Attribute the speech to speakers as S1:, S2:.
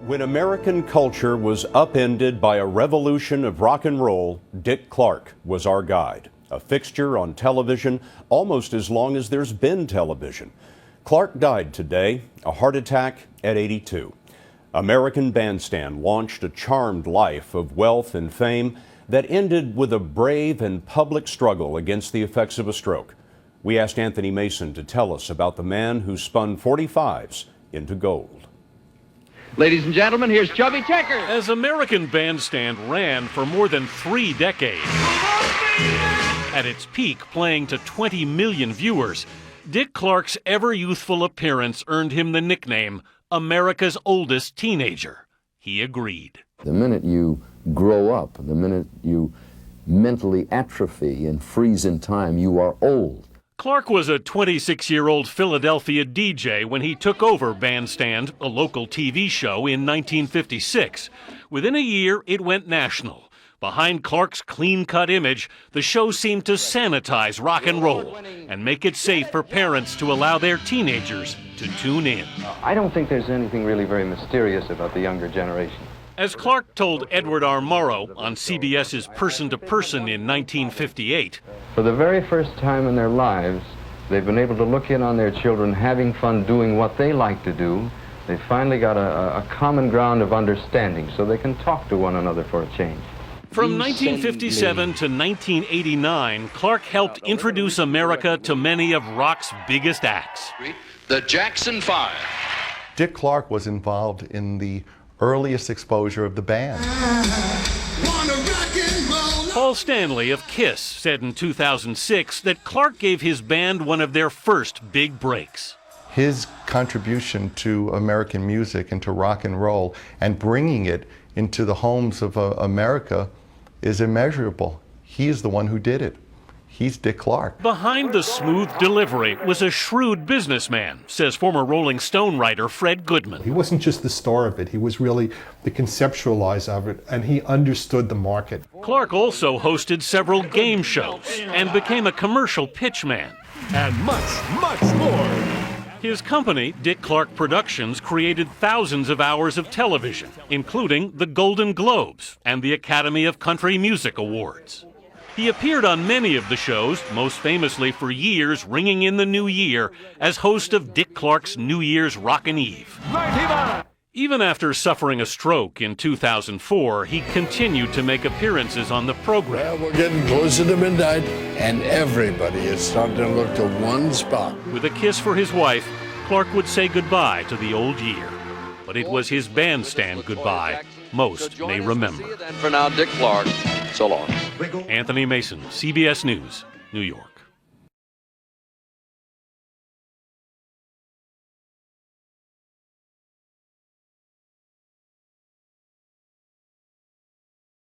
S1: When American culture was upended by a revolution of rock and roll, Dick Clark was our guide, a fixture on television almost as long as there's been television. Clark died today, a heart attack at 82. American Bandstand launched a charmed life of wealth and fame that ended with a brave and public struggle against the effects of a stroke. We asked Anthony Mason to tell us about the man who spun 45s into gold.
S2: Ladies and gentlemen, here's Chubby Checker.
S3: As American Bandstand ran for more than 3 decades, at its peak playing to 20 million viewers, Dick Clark's ever-youthful appearance earned him the nickname America's oldest teenager. He agreed.
S4: The minute you grow up, the minute you mentally atrophy and freeze in time, you are old.
S3: Clark was a 26-year-old Philadelphia DJ when he took over Bandstand, a local TV show, in 1956. Within a year, it went national. Behind Clark's clean-cut image, the show seemed to sanitize rock and roll and make it safe for parents to allow their teenagers to tune in.
S2: I don't think there's anything really very mysterious about the younger generation.
S3: As Clark told Edward R. Murrow on CBS's Person to Person in 1958,
S2: For the very first time in their lives, they've been able to look in on their children having fun doing what they like to do. They finally got a common ground of understanding so they can talk to one another for a change.
S3: From 1957 to 1989, Clark helped introduce America to many of rock's biggest acts.
S5: The Jackson 5.
S6: Dick Clark was involved in the earliest exposure of the band.
S3: Paul Stanley of Kiss said in 2006 that Clark gave his band one of their first big breaks.
S6: His contribution to American music and to rock and roll and bringing it into the homes of America is immeasurable. He is the one who did it. He's Dick Clark.
S3: Behind the smooth delivery was a shrewd businessman, says former Rolling Stone writer Fred Goodman.
S7: He wasn't just the star of it, he was really the conceptualizer of it, and he understood the market.
S3: Clark also hosted several game shows and became a commercial pitchman.
S8: And much more.
S3: His company, Dick Clark Productions, created thousands of hours of television, including the Golden Globes and the Academy of Country Music Awards. He appeared on many of the shows, most famously for years ringing in the new year as host of Dick Clark's New Year's Rockin' Eve. Even after suffering a stroke in 2004, he continued to make appearances on the program.
S8: Well, we're getting closer to midnight, and everybody is starting to look to one spot.
S3: With a kiss for his wife, Clark would say goodbye to the old year. But it was his bandstand goodbye most may remember.
S5: And for now, Dick Clark, so long.
S3: Anthony Mason, CBS News, New York.